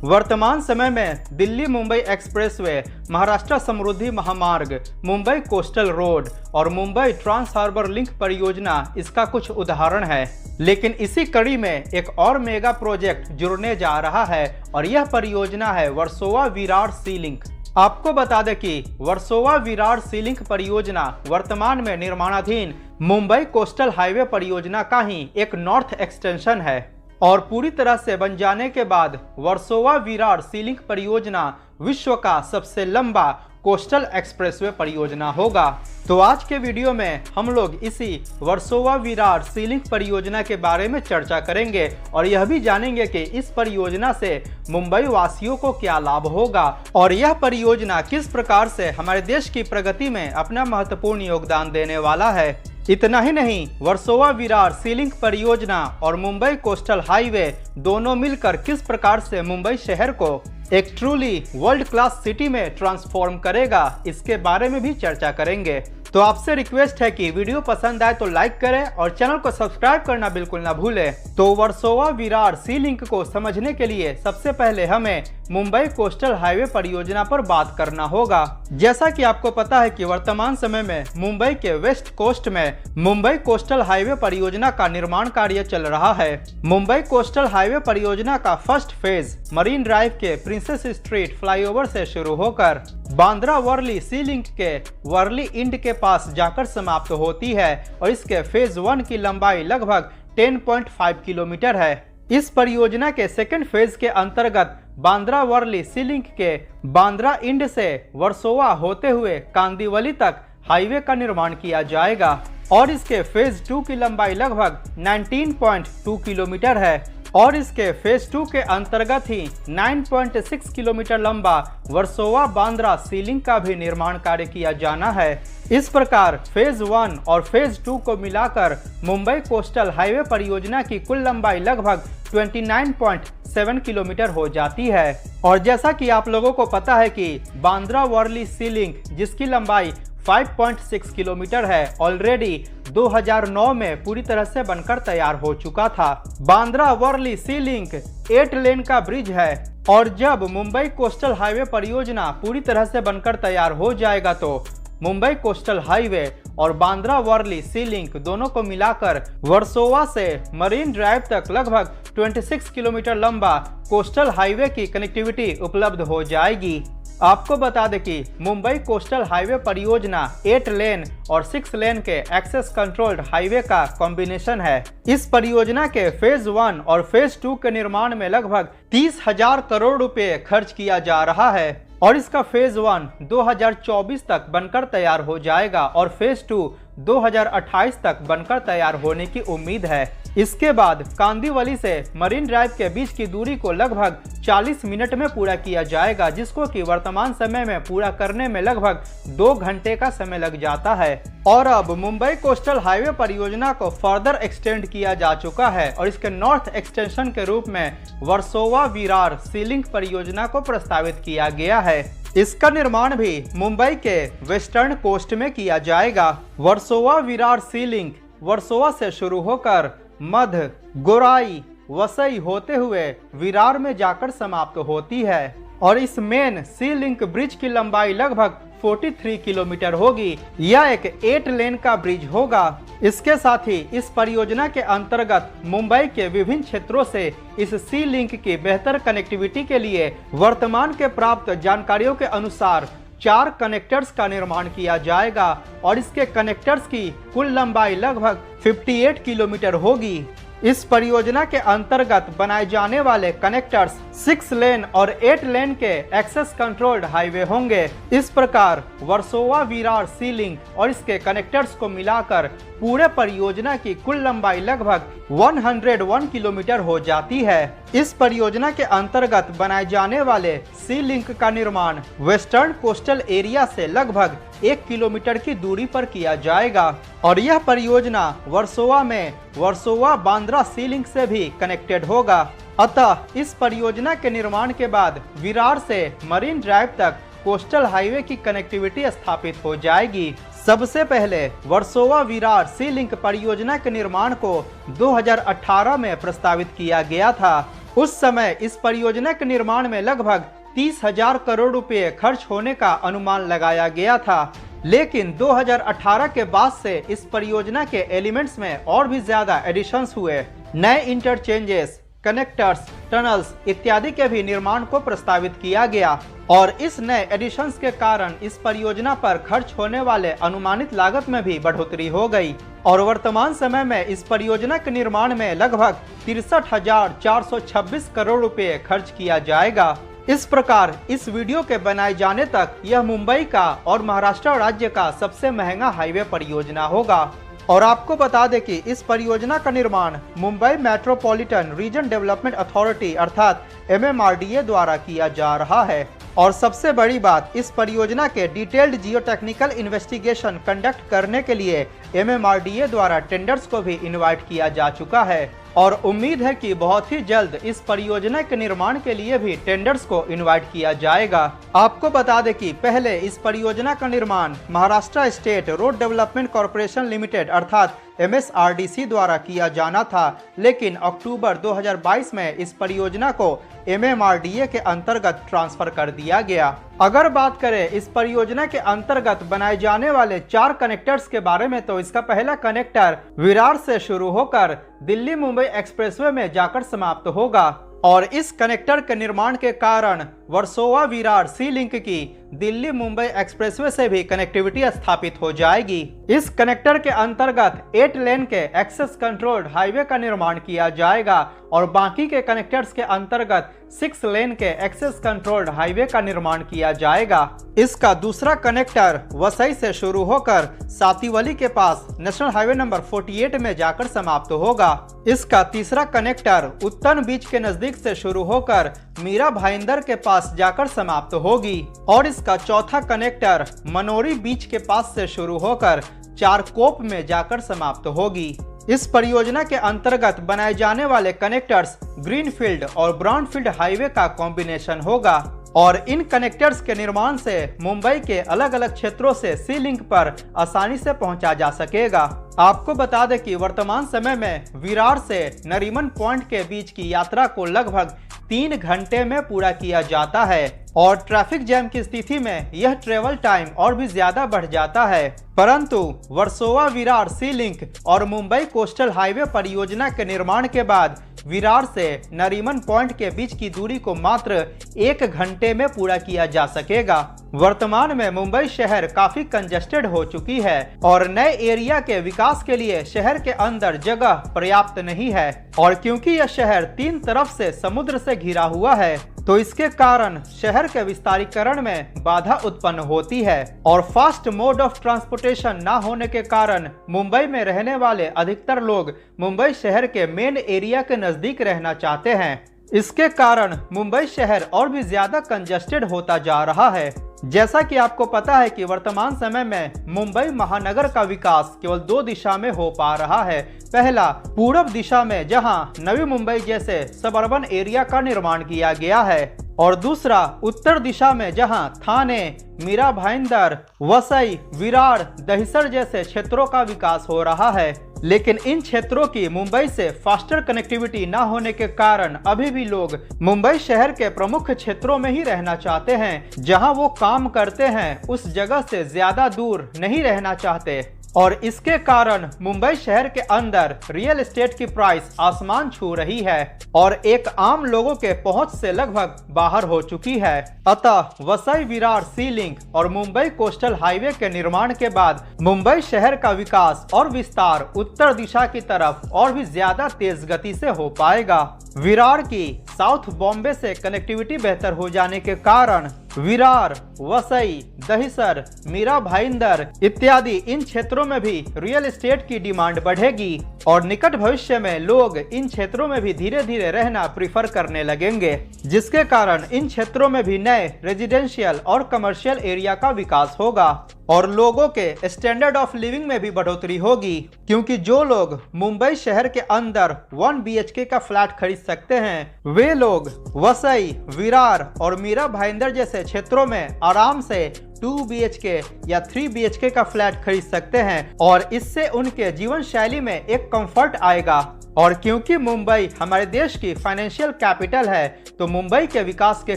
वर्तमान समय में दिल्ली मुंबई एक्सप्रेसवे, महाराष्ट्र समृद्धि महामार्ग, मुंबई कोस्टल रोड और मुंबई ट्रांस हार्बर लिंक परियोजना इसका कुछ उदाहरण है। लेकिन इसी कड़ी में एक और मेगा प्रोजेक्ट जुड़ने जा रहा है और यह परियोजना है वर्सोवा विरार सी लिंक। आपको बता दें कि वर्सोवा विरार सी लिंक परियोजना वर्तमान में निर्माणाधीन मुंबई कोस्टल हाईवे परियोजना का ही एक नॉर्थ एक्सटेंशन है और पूरी तरह से बन जाने के बाद वर्सोवा विरार सी लिंक परियोजना विश्व का सबसे लंबा कोस्टल एक्सप्रेसवे परियोजना होगा। तो आज के वीडियो में हम लोग इसी वर्सोवा विरार सी लिंक परियोजना के बारे में चर्चा करेंगे और यह भी जानेंगे कि इस परियोजना से मुंबई वासियों को क्या लाभ होगा और यह परियोजना किस प्रकार से हमारे देश की प्रगति में अपना महत्वपूर्ण योगदान देने वाला है। इतना ही नहीं, वर्सोवा विरार सी लिंक परियोजना और मुंबई कोस्टल हाईवे दोनों मिलकर किस प्रकार से मुंबई शहर को एक ट्रूली वर्ल्ड क्लास सिटी में ट्रांसफॉर्म करेगा, इसके बारे में भी चर्चा करेंगे। तो आपसे रिक्वेस्ट है कि वीडियो पसंद आए तो लाइक करें और चैनल को सब्सक्राइब करना बिल्कुल ना भूलें। तो वर्सोवा विरार सी लिंक को समझने के लिए सबसे पहले हमें मुंबई कोस्टल हाईवे परियोजना पर बात करना होगा। जैसा कि आपको पता है कि वर्तमान समय में मुंबई के वेस्ट कोस्ट में मुंबई कोस्टल हाईवे परियोजना का निर्माण कार्य चल रहा है। मुंबई कोस्टल हाईवे परियोजना का फर्स्ट फेज मरीन ड्राइव के प्रिंसेस स्ट्रीट फ्लाईओवर से शुरू होकर बांद्रा वर्ली सी लिंक के वर्ली इंड के पास जाकर समाप्त होती है और इसके फेज 1 की लंबाई लगभग 10.5 किलोमीटर है। इस परियोजना के सेकंड फेज के अंतर्गत बांद्रा वर्ली सी लिंक के बांद्रा इंड से वर्सोवा होते हुए कांदिवली तक हाईवे का निर्माण किया जाएगा और इसके फेज 2 की लंबाई लगभग 19.2 किलोमीटर है और इसके फेज 2 के अंतर्गत ही 9.6 किलोमीटर लंबा वर्सोवा बांद्रा सी लिंक का भी निर्माण कार्य किया जाना है। इस प्रकार फेज 1 और फेज 2 को मिलाकर मुंबई कोस्टल हाईवे परियोजना की कुल लंबाई लगभग 29.7 किलोमीटर हो जाती है। और जैसा कि आप लोगों को पता है कि बांद्रा वर्ली सी लिंक जिसकी लंबाई 5.6 किलोमीटर है ऑलरेडी 2009 में पूरी तरह से बनकर तैयार हो चुका था। बांद्रा वर्ली सी लिंक 8 लेन का ब्रिज है और जब मुंबई कोस्टल हाईवे परियोजना पूरी तरह से बनकर तैयार हो जाएगा तो मुंबई कोस्टल हाईवे और बांद्रा वर्ली सी लिंक दोनों को मिलाकर वर्सोवा से मरीन ड्राइव तक लगभग 26 किलोमीटर लंबा कोस्टल हाईवे की कनेक्टिविटी उपलब्ध हो जाएगी। आपको बता दें कि मुंबई कोस्टल हाईवे परियोजना 8 लेन और 6 लेन के एक्सेस कंट्रोल्ड हाईवे का कॉम्बिनेशन है। इस परियोजना के फेज 1 और फेज 2 के निर्माण में लगभग 30,000 करोड़ रुपए खर्च किया जा रहा है और इसका फेज 1 2024 तक बनकर तैयार हो जाएगा और फेज 2 2028 तक बनकर तैयार होने की उम्मीद है। इसके बाद कांदिवली से मरीन ड्राइव के बीच की दूरी को लगभग 40 मिनट में पूरा किया जाएगा, जिसको कि वर्तमान समय में पूरा करने में लगभग 2 घंटे का समय लग जाता है। और अब मुंबई कोस्टल हाईवे परियोजना को फर्दर एक्सटेंड किया जा चुका है और इसके नॉर्थ एक्सटेंशन के रूप में वर्सोवा विरार सी लिंक परियोजना को प्रस्तावित किया गया है। इसका निर्माण भी मुंबई के वेस्टर्न कोस्ट में किया जाएगा। वर्सोवा विरार सी लिंक वर्सोवा से शुरू होकर मध्य गोराई वसई होते हुए विरार में जाकर समाप्त होती है और इस मेन सी लिंक ब्रिज की लंबाई लगभग 43 किलोमीटर होगी। यह एक 8 लेन का ब्रिज होगा। इसके साथ ही इस परियोजना के अंतर्गत मुंबई के विभिन्न क्षेत्रों से इस सी लिंक की बेहतर कनेक्टिविटी के लिए वर्तमान के प्राप्त जानकारियों के अनुसार 4 कनेक्टर्स का निर्माण किया जाएगा और इसके कनेक्टर्स की कुल लंबाई लगभग 58 किलोमीटर होगी। इस परियोजना के अंतर्गत बनाए जाने वाले कनेक्टर्स 6 लेन और 8 लेन के एक्सेस कंट्रोल्ड हाईवे होंगे। इस प्रकार वर्सोवा विरार सी लिंक और इसके कनेक्टर्स को मिलाकर पूरे परियोजना की कुल लंबाई लगभग 101 किलोमीटर हो जाती है। इस परियोजना के अंतर्गत बनाए जाने वाले सी लिंक का निर्माण वेस्टर्न कोस्टल एरिया से लगभग 1 किलोमीटर की दूरी पर किया जाएगा और यह परियोजना वर्सोवा में वर्सोवा बांद्रा सी लिंक से भी कनेक्टेड होगा। अतः इस परियोजना के निर्माण के बाद विरार से मरीन ड्राइव तक कोस्टल हाईवे की कनेक्टिविटी स्थापित हो जाएगी। सबसे पहले वर्सोवा विरार सी लिंक परियोजना के निर्माण को 2018 में प्रस्तावित किया गया था उस समय इस परियोजना के निर्माण में लगभग 30,000 करोड़ रुपए खर्च होने का अनुमान लगाया गया था, लेकिन 2018 के बाद से इस परियोजना के एलिमेंट्स में और भी ज्यादा एडिशंस हुए। नए इंटरचेंजेस, कनेक्टर्स, टनल्स इत्यादि के भी निर्माण को प्रस्तावित किया गया और इस नए एडिशंस के कारण इस परियोजना पर खर्च होने वाले अनुमानित लागत में भी बढ़ोतरी हो गई और वर्तमान समय में इस परियोजना के निर्माण में लगभग 63,426 करोड़ रुपए खर्च किया जाएगा। इस प्रकार इस वीडियो के बनाए जाने तक यह मुंबई का और महाराष्ट्र राज्य का सबसे महंगा हाईवे परियोजना होगा। और आपको बता दें कि इस परियोजना का निर्माण Mumbai metropolitan region development authority अर्थात MMRDA द्वारा किया जा रहा है। और सबसे बड़ी बात, इस परियोजना के डिटेल्ड जियोटेक्निकल इन्वेस्टिगेशन कंडक्ट करने के लिए MMRDA द्वारा टेंडर्स को भी इनवाइट किया जा चुका है और उम्मीद है कि बहुत ही जल्द इस परियोजना के निर्माण के लिए भी टेंडर्स को इनवाइट किया जाएगा। आपको बता दें कि पहले इस परियोजना का निर्माण Maharashtra state road development corporation limited अर्थात MSRDC द्वारा किया जाना था, लेकिन अक्टूबर 2022 में इस परियोजना को MMRDA के अंतर्गत ट्रांसफर कर दिया गया। अगर बात करें इस परियोजना के अंतर्गत बनाए जाने वाले 4 कनेक्टर्स के बारे में, तो इसका पहला कनेक्टर विरार से शुरू होकर दिल्ली मुंबई एक्सप्रेसवे में जाकर समाप्त होगा और इस कनेक्टर के निर्माण के कारण वर्सोवा विरार सी लिंक की दिल्ली मुंबई एक्सप्रेसवे से भी कनेक्टिविटी स्थापित हो जाएगी। इस कनेक्टर के अंतर्गत 8 लेन के एक्सेस कंट्रोल्ड हाईवे का निर्माण किया जाएगा और बाकी के कनेक्टर्स के अंतर्गत 6 लेन के एक्सेस कंट्रोल्ड हाईवे का निर्माण किया जाएगा। इसका दूसरा कनेक्टर वसई से शुरू होकर सातीवली के पास नेशनल हाईवे नंबर 48 में जाकर समाप्त होगा। इसका तीसरा कनेक्टर उत्तन बीच के नजदीक से शुरू होकर मीरा भाईंदर के पास जाकर समाप्त होगी और इसका चौथा कनेक्टर मनोरी बीच के पास से शुरू होकर चारकोप में जाकर समाप्त होगी। इस परियोजना के अंतर्गत बनाए जाने वाले कनेक्टर्स ग्रीनफील्ड और ब्राउनफील्ड हाईवे का कॉम्बिनेशन होगा और इन कनेक्टर्स के निर्माण से मुंबई के अलग अलग क्षेत्रों से सी लिंक पर आसानी से पहुंचा जा सकेगा। आपको बता दें कि वर्तमान समय में विरार से नरीमन पॉइंट के बीच की यात्रा को लगभग 3 घंटे में पूरा किया जाता है और ट्रैफिक जैम की स्थिति में यह ट्रेवल टाइम और भी ज्यादा बढ़ जाता है, परंतु वर्सोवा विरार सी लिंक और मुंबई कोस्टल हाईवे परियोजना के निर्माण के बाद विरार से नरीमन पॉइंट के बीच की दूरी को मात्र 1 घंटे में पूरा किया जा सकेगा। वर्तमान में मुंबई शहर काफी कंजेस्टेड हो चुकी है और नए एरिया के विकास के लिए शहर के अंदर जगह पर्याप्त नहीं है और क्योंकि यह शहर 3 तरफ से समुद्र से घिरा हुआ है, तो इसके कारण शहर के विस्तारीकरण में बाधा उत्पन्न होती है और फास्ट मोड ऑफ ट्रांसपोर्टेशन न होने के कारण मुंबई में रहने वाले अधिकतर लोग मुंबई शहर के मेन एरिया के नजदीक रहना चाहते हैं। इसके कारण मुंबई शहर और भी ज्यादा कंजेस्टेड होता जा रहा है। जैसा कि आपको पता है कि वर्तमान समय में मुंबई महानगर का विकास केवल 2 दिशा में हो पा रहा है। पहला पूर्व दिशा में जहां नवी मुंबई जैसे सबअर्बन एरिया का निर्माण किया गया है और दूसरा उत्तर दिशा में जहां थाने, मीरा भाईंदर, वसई, विरार, दहिसर जैसे क्षेत्रों का विकास हो रहा है। लेकिन इन क्षेत्रों की मुंबई से फास्टर कनेक्टिविटी न होने के कारण अभी भी लोग मुंबई शहर के प्रमुख क्षेत्रों में ही रहना चाहते हैं, जहां वो काम करते हैं उस जगह से ज्यादा दूर नहीं रहना चाहते और इसके कारण मुंबई शहर के अंदर रियल एस्टेट की प्राइस आसमान छू रही है और एक आम लोगों के पहुंच से लगभग बाहर हो चुकी है। अतः वसई विरार सी लिंक और मुंबई कोस्टल हाईवे के निर्माण के बाद मुंबई शहर का विकास और विस्तार उत्तर दिशा की तरफ और भी ज्यादा तेज गति से हो पाएगा। विरार की साउथ बॉम्बे से कनेक्टिविटी बेहतर हो जाने के कारण विरार, वसई, दहिसर, मीरा भाईंदर इत्यादि इन क्षेत्रों में भी रियल एस्टेट की डिमांड बढ़ेगी और निकट भविष्य में लोग इन क्षेत्रों में भी धीरे धीरे रहना प्रीफर करने लगेंगे, जिसके कारण इन क्षेत्रों में भी नए रेजिडेंशियल और कमर्शियल एरिया का विकास होगा और लोगों के स्टैंडर्ड ऑफ लिविंग में भी बढ़ोतरी होगी, क्योंकि जो लोग मुंबई शहर के अंदर 1 BHK का फ्लैट खरीद सकते हैं वे लोग वसई, विरार और मीरा भाईंदर जैसे क्षेत्रों में आराम से 2 BHK या 3 BHK का फ्लैट खरीद सकते हैं और इससे उनके जीवन शैली में एक कंफर्ट आएगा और क्योंकि मुंबई हमारे देश की फाइनेंशियल कैपिटल है, तो मुंबई के विकास के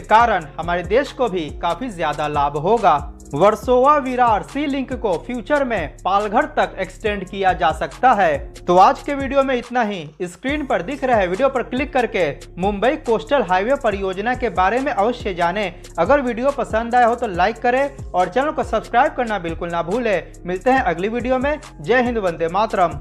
कारण हमारे देश को भी काफी ज्यादा लाभ होगा। वर्सोवा विरार सी लिंक को फ्यूचर में पालघर तक एक्सटेंड किया जा सकता है। तो आज के वीडियो में इतना ही। स्क्रीन पर दिख रहे वीडियो पर क्लिक करके मुंबई कोस्टल हाईवे परियोजना के बारे में अवश्य जानें। अगर वीडियो पसंद आया हो तो लाइक करें और चैनल को सब्सक्राइब करना बिल्कुल ना भूलें। मिलते हैं अगली वीडियो में। जय हिंद, वंदे मातरम।